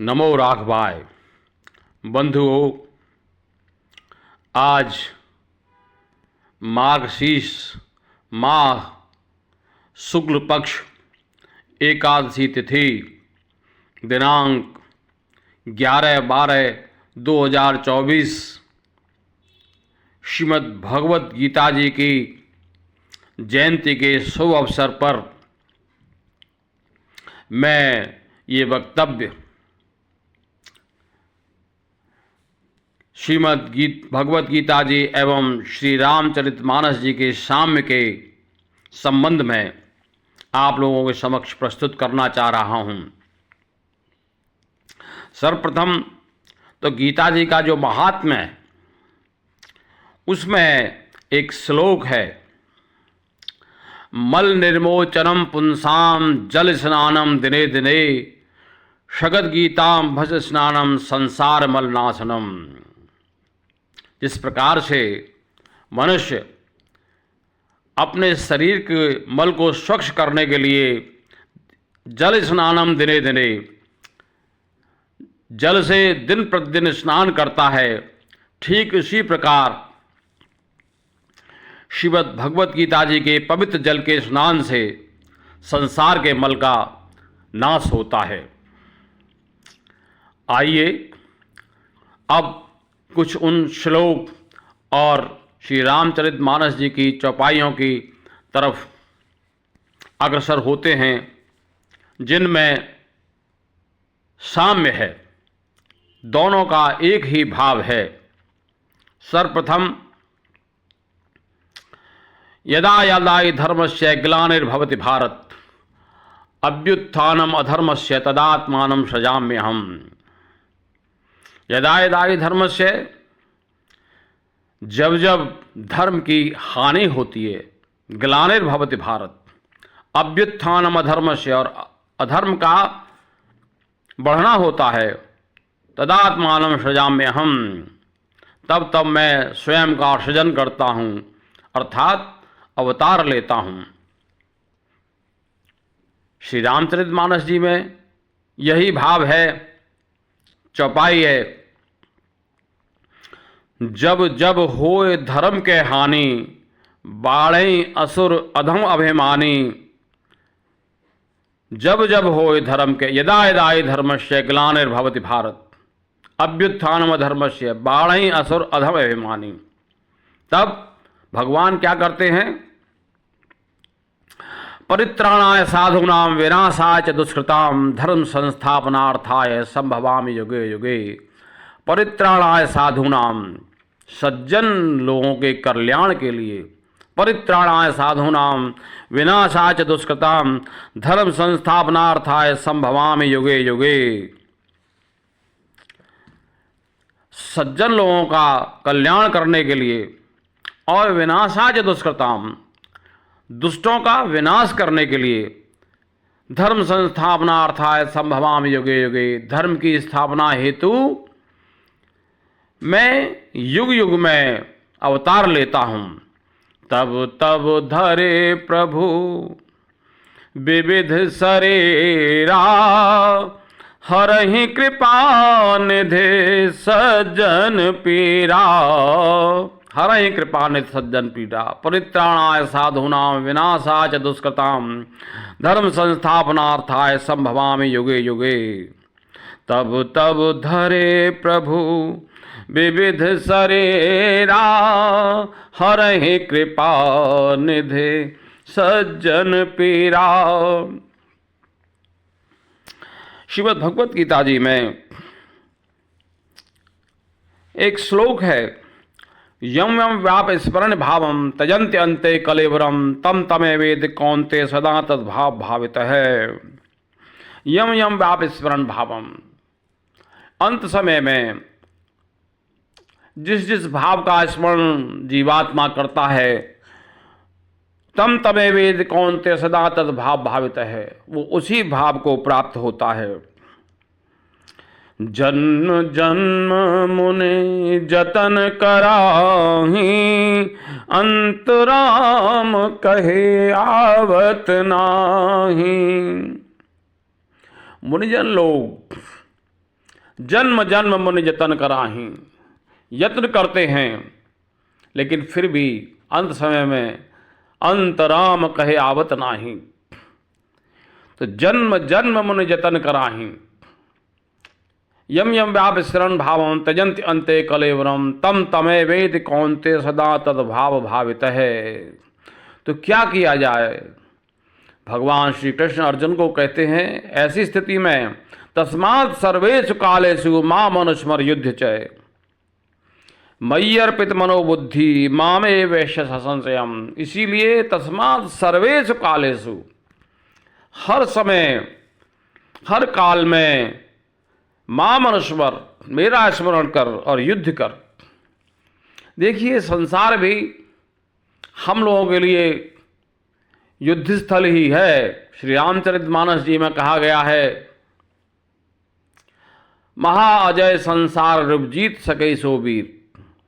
नमो राघवाय। बंधुओं, आज मार्गशीर्ष माह शुक्ल पक्ष एकादशी तिथि दिनांक 11/12/2024 श्रीमद् भगवत गीता जी की जयंती के शुभ अवसर पर मैं ये वक्तव्य भगवत गीता जी एवं श्री रामचरितमानस जी के साम्य के संबंध में आप लोगों के समक्ष प्रस्तुत करना चाह रहा हूँ। सर्वप्रथम तो गीता जी का जो महात्म्य है उसमें एक श्लोक है, मल निर्मोचनम पुंसाम जल स्नानम दिने दिने शगद गीताम भज स्नानम संसार मल नाशनम। जिस प्रकार से मनुष्य अपने शरीर के मल को स्वच्छ करने के लिए जल स्नानम दिने दिने जल से दिन प्रतिदिन स्नान करता है, ठीक इसी प्रकार श्रीमद् भगवत गीता जी के पवित्र जल के स्नान से संसार के मल का नाश होता है। आइए अब कुछ उन श्लोक और श्री रामचरितमानस जी की चौपाइयों की तरफ अग्रसर होते हैं जिनमें साम्य है, दोनों का एक ही भाव है। सर्वप्रथम, यदा यदा हि धर्मस्य ग्लानिर्भवति भारत अभ्युत्थानम अधर्मस्य तदात्मानं सृजाम्यहम्। यदा यदा हि धर्मस्य, जब जब धर्म की हानि होती है, ग्लानिर्भवति भारत अभ्युत्थानम अधर्मस्य, और अधर्म का बढ़ना होता है, तदात्मानं सृजाम्यहम्, तब तब मैं स्वयं का सृजन करता हूँ, अर्थात अवतार लेता हूँ। श्री रामचरितमानस जी में यही भाव है। चौपाई है, जब जब होए धर्म के हानि बाढ़ई असुर अधम अभिमानी। जब जब होए धर्म के, यदा यदा हि धर्मस्य ग्लानिर्भवति भारत अभ्युत्थानम अधर्मस्य बाढ़ई असुर अधम अभिमानी। तब भगवान क्या करते हैं, परित्राणाय साधूनां विनाशाय च दुष्कृतां धर्म संस्थापनार्थाय संभवामि युगे युगे। परित्राणाय साधूनां, सज्जन लोगों के कल्याण के लिए, परित्राणाय साधूनां विनाशाय च दुष्कृतां धर्म संस्थापनार्थाय संभवामि युगे युगे। सज्जन लोगों का कल्याण करने के लिए और विनाशाय च दुष्कृतां, दुष्टों का विनाश करने के लिए, धर्म संस्थापनार्थाय संभवामि युगे युगे, धर्म की स्थापना हेतु मैं युग युग में अवतार लेता हूँ। तब तब धरे प्रभु विविध शरीरा हरहि कृपा निधि सज्जन पीरा। हरहि कृपा निधि सज्जन पीरा, परित्राणाय साधूनां विनाशाय च दुष्कृतां धर्म संस्थापनार्थाय संभवामि युगे युगे। तब तब धरे प्रभु विविध शरीरा हरहि कृपा निधि सज्जन पीरा। श्रीमद् भगवत गीता जी में एक श्लोक है, यम यम व्याप स्मरण भावम त्यजन्ते अन्ते कलेवरम तम तमे वेद कौन्ते सदा तद्भाव भावित है। यम यम व्याप स्मरण भावम, अंत समय में जिस जिस भाव का स्मरण जीवात्मा करता है, तम तमे वेद कौन्ते सदा तद्भाव भावित है, वो उसी भाव को प्राप्त होता है। जन्म जन्म मुनि जतन कराही अंतराम कहे आवत नाही। मुनिजन लोग जन्म जन्म मुनि जतन कराही। यत्न करते हैं लेकिन फिर भी अंत समय में अंतराम कहे आवत नाही। तो जन्म जन्म मुनि जतन कराही। यम यम व्याप शरण भावम त्यजंति अंते कलेवरम तम तमे वेद कौन्ते सदा तद्भाव भावित है। तो क्या किया जाए? भगवान श्री कृष्ण अर्जुन को कहते हैं ऐसी स्थिति में तस्मात् सर्वेषु कालेषु माम अनुस्मर युद्ध चय मयि अर्पित मनोबुद्धि मामे वैश्य संशयम। इसीलिए तस्मात् सर्वेषु कालेषु, हर समय हर काल में माम अनुस्मर, मेरा स्मरण कर और युद्ध कर। देखिए संसार भी हम लोगों के लिए युद्ध स्थल ही है। श्री रामचरितमानस जी में कहा गया है, महा अजय संसार रूप जीत सके सो वीर।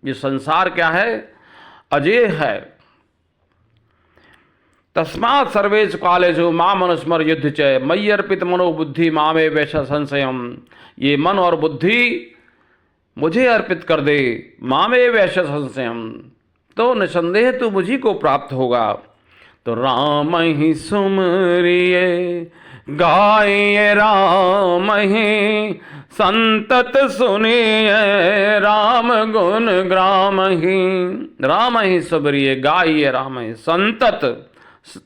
ये संसार क्या है? अजय है। तस्मात् सर्वेषु कालेषु माम अनुस्मर युद्ध च मयि अर्पित मनोबुद्धि मामे वैश्य संशयम। ये मन और बुद्धि मुझे अर्पित कर दे, मामे वैश्य संशयम, तो निसंदेह तू मुझी को प्राप्त होगा। तो राम ही सुमरिए गाइए राम ही संतत सुनिए राम गुण ग्राम ही। राम ही सुमरिए गाइए राम ही संतत,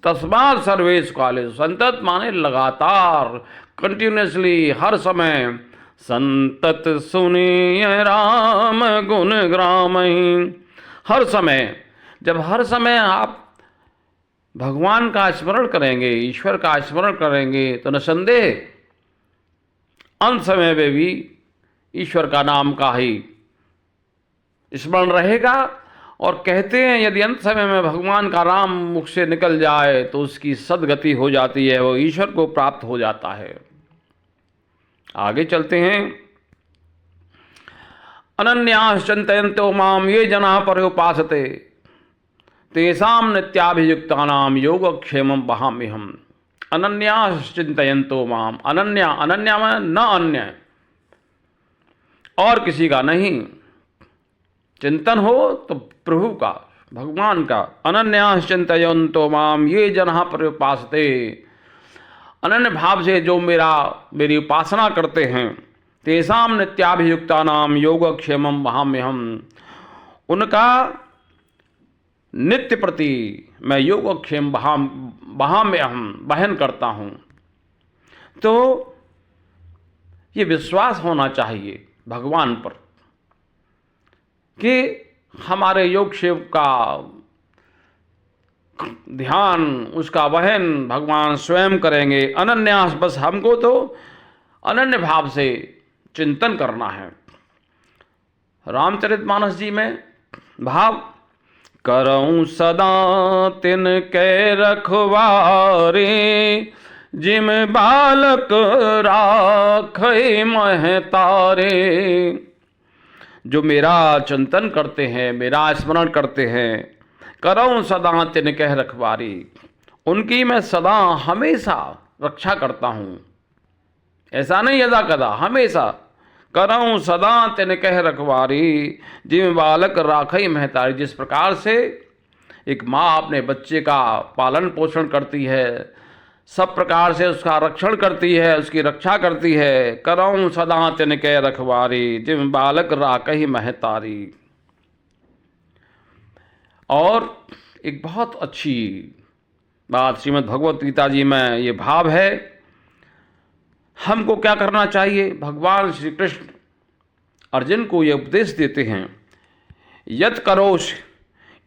तस्मात् सर्वेषु कालेषु, संतत माने लगातार, कंटिन्यूसली, हर समय। संतत सुनिए राम गुण ग्राम ही। हर समय, जब हर समय आप भगवान का स्मरण करेंगे, ईश्वर का स्मरण करेंगे, तो निसंदेह अंत समय में भी ईश्वर का नाम का ही स्मरण रहेगा। और कहते हैं यदि अंत समय में भगवान का नाम मुख से निकल जाए तो उसकी सदगति हो जाती है, वो ईश्वर को प्राप्त हो जाता है। आगे चलते हैं। अनन्यास चिन्तयन्तो माम ये जना पर्युपासते तेषां नित्याभियुक्तानां योगक्षेमं वहाम्यहम्। अनन्यास चिन्तयन्तो माम, अनन्या, अनन्या में न अन्य, और किसी का नहीं। चिंतन हो तो प्रभु का, भगवान का। अनन्यास चिन्तयन्तो माम ये जना पर्युपासते, अनन्य भाव से जो मेरी उपासना करते हैं, तेषां नित्याभियुक्तानां योगक्षेमं वहाम्यहम्, उनका नित्य प्रति मैं योगक्षेम वहाम्यहम् वहन करता हूँ। तो ये विश्वास होना चाहिए भगवान पर कि हमारे योगक्षेम का ध्यान, उसका वहन भगवान स्वयं करेंगे। अनन्यास, बस हमको तो अनन्य भाव से चिंतन करना है। रामचरितमानस जी में भाव, करऊं सदा तिन कै रखवारे जिम बालक राखै महतारे। जो मेरा चिंतन करते हैं, मेरा स्मरण करते हैं, करऊं सदा तिन कह रखवारी, उनकी मैं सदा हमेशा रक्षा करता हूँ। ऐसा नहीं यदा कदा, हमेशा। करऊं सदा तिन कह रखवारी जिम बालक राखई महतारी। जिस प्रकार से एक माँ अपने बच्चे का पालन पोषण करती है, सब प्रकार से उसका रक्षण करती है, उसकी रक्षा करती है। करऊं सदा तिन कह रखवारी जिम बालक राखई महतारी। और एक बहुत अच्छी बात श्रीमद् भगवत गीता जी में ये भाव है। हमको क्या करना चाहिए? भगवान श्री कृष्ण अर्जुन को ये उपदेश देते हैं, यत् करोषि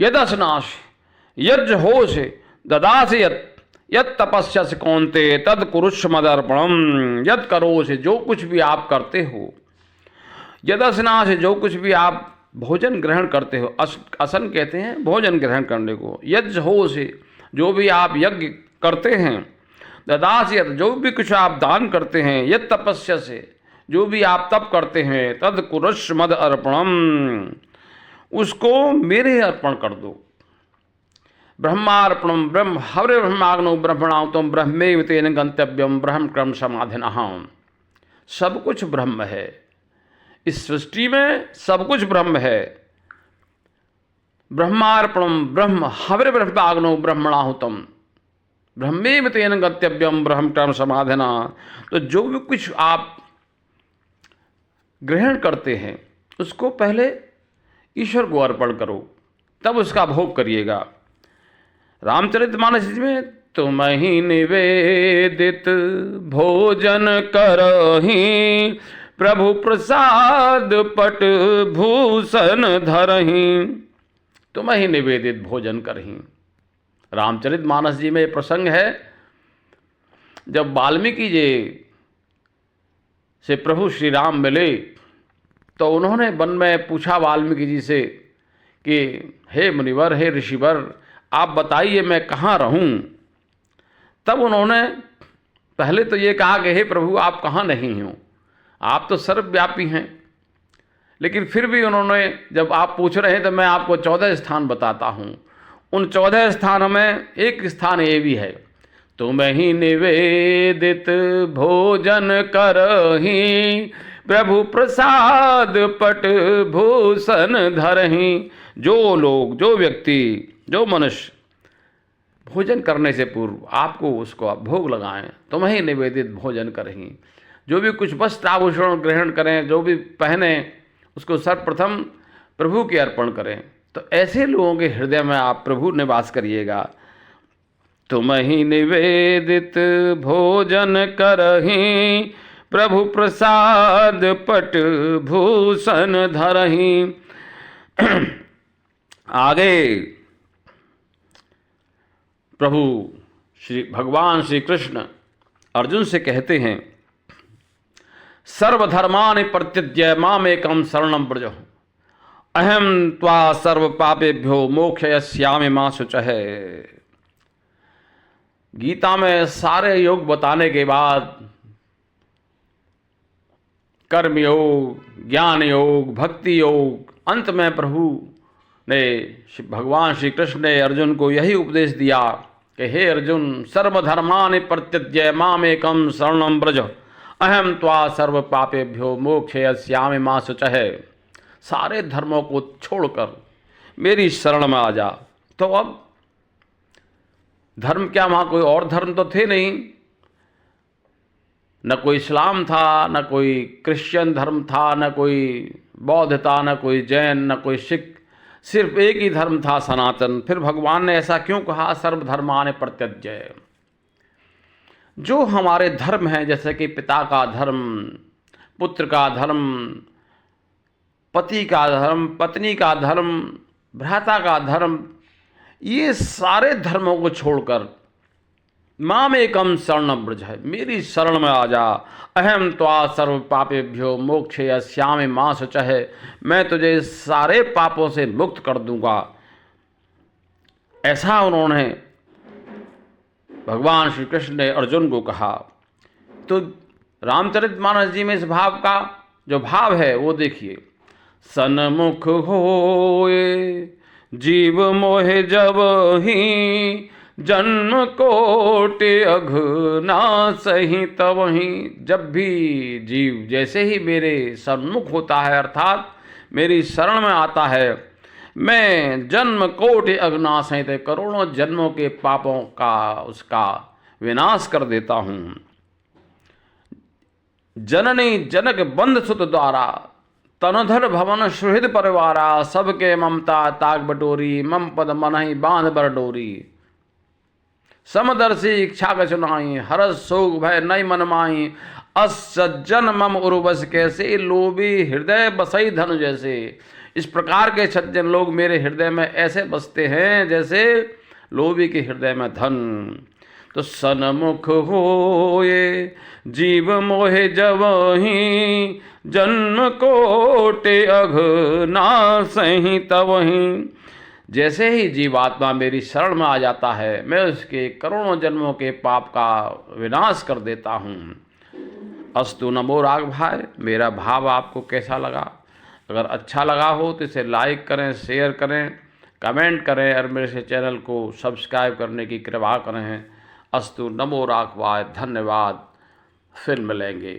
यदश्नासि यज्जहोषि ददासि यत् तपस्यसि कौन्तेय तद कुरुष्व मदर्पणम्। यत् करोषि, जो कुछ भी आप करते हो, यदश्नासि, जो कुछ भी आप भोजन ग्रहण करते हो, असन कहते हैं भोजन ग्रहण करने को। यज्जहोषि, जो भी आप यज्ञ करते हैं, ददासि, जो भी कुछ आप दान करते हैं, यत् तपस्यसि, जो भी आप तप करते हैं, तद कुरुष्व मद अर्पणम्, उसको मेरे अर्पण कर दो। ब्रह्मार्पणम ब्रह्म हवरे ब्रह्माग्नो ब्रह्मणाहुतम ब्रह्मेव तेन गंतव्यम ब्रह्म क्रम समाधिनः। सब कुछ ब्रह्म है, इस सृष्टि में सब कुछ ब्रह्म है। ब्रह्मार्पणम ब्रह्म हविर ब्रह्माग्नो ब्रह्मणाहुतम ब्रह्मेव तेन गत्यव्यम ब्रह्म कर्म समाधना। तो जो भी कुछ आप ग्रहण करते हैं उसको पहले ईश्वर को अर्पण करो, तब उसका भोग करिएगा। रामचरितमानस में तुम ही निवेदित भोजन करही प्रभु प्रसाद पट भूषण धरही। तुम ही निवेदित भोजन करही। रामचरितमानस जी में प्रसंग है, जब वाल्मीकि जी से प्रभु श्री राम मिले तो उन्होंने वन में पूछा वाल्मीकि जी से कि हे मुनिवर, हे ऋषिवर, आप बताइए मैं कहाँ रहूं। तब उन्होंने पहले तो ये कहा कि हे प्रभु आप कहाँ नहीं हो, आप तो सर्वव्यापी हैं। लेकिन फिर भी उन्होंने, जब आप पूछ रहे हैं तो मैं आपको 14 स्थान बताता हूँ। उन 14 स्थानों में एक स्थान ये भी है, तुम ही निवेदित भोजन करही प्रभु प्रसाद पट भूषण धरही। जो लोग, जो व्यक्ति, जो मनुष्य भोजन करने से पूर्व आपको उसको आप भोग लगाएं, तुम ही निवेदित भोजन करही। जो भी कुछ वस्त्र आभूषण ग्रहण करें, जो भी पहने, उसको सर्वप्रथम प्रभु के अर्पण करें। तो ऐसे लोगों के हृदय में आप प्रभु निवास करिएगा। तुम ही निवेदित भोजन करही प्रभु प्रसाद पट भूषण धरही। आगे प्रभु भगवान श्री कृष्ण अर्जुन से कहते हैं, सर्वधर्मानि परित्यज्य मामेकं शरणं व्रज अहम त्वा सर्व पापेभ्यो मोक्षयिष्यामि मा शुचः। गीता में सारे योग बताने के बाद कर्म योग, ज्ञान योग, भक्ति योग, अंत में प्रभु ने, भगवान श्री कृष्ण ने अर्जुन को यही उपदेश दिया कि हे अर्जुन, सर्वधर्मानि परित्यज्य मामेकं शरणं व्रज अहम त्वा सर्व पापेभ्यो मोक्षयिष्यामि मा शुचः। सारे धर्मों को छोड़कर मेरी शरण में आ जा। तो अब धर्म क्या, वहाँ कोई और धर्म तो थे नहीं, न कोई इस्लाम था, न कोई क्रिश्चियन धर्म था, न कोई बौद्ध था, न कोई जैन, न कोई सिख, सिर्फ एक ही धर्म था, सनातन। फिर भगवान ने ऐसा क्यों कहा, सर्वधर्मानि परित्यज्य। जो हमारे धर्म हैं, जैसे कि पिता का धर्म, पुत्र का धर्म, पति का धर्म, पत्नी का धर्म, भ्राता का धर्म, ये सारे धर्मों को छोड़कर मामेकं शरणं व्रज, मेरी शरण में आ जा। अहम त्वा सर्व पापेभ्यो मोक्षयिष्यामि मा शुचः, मैं तुझे सारे पापों से मुक्त कर दूंगा। ऐसा उन्होंने भगवान श्री कृष्ण ने अर्जुन को कहा। तो रामचरितमानस जी में इस भाव का जो भाव है वो देखिए, सन्मुख होए जीव मोहे जब ही जन्म कोटि अघ ना सही तवही। जब भी जीव जैसे ही मेरे सन्मुख होता है, अर्थात मेरी शरण में आता है, मैं जन्म कोटि अघ ना सही, करोड़ों जन्मों के पापों का उसका विनाश कर देता हूँ। जननी जनक बंध सुत द्वारा तनधर भवन सुहृद परिवारा, सबके ममता ताग बटोरी मम पद मनहि बांध बर डोरी। समदर्शी इच्छा कछुनाई हरस शोक भय नई मन माई, अस सज्जन मम उर्वश कैसे लोभी हृदय बसई धन जैसे। इस प्रकार के सज्जन लोग मेरे हृदय में ऐसे बसते हैं जैसे लोभी के हृदय में धन। तो सन्मुख होए जीव मोहे जवही जन्म कोटि अघ ना सही तवही। जैसे ही जीवात्मा मेरी शरण में आ जाता है, मैं उसके करोड़ों जन्मों के पाप का विनाश कर देता हूँ। अस्तु। नमो राग भाई, मेरा भाव आपको कैसा लगा? अगर अच्छा लगा हो तो इसे लाइक करें, शेयर करें, कमेंट करें और मेरे से चैनल को सब्सक्राइब करने की कृपा करें। अस्तु। नमो राघवाय। धन्यवाद। फिर मिलेंगे।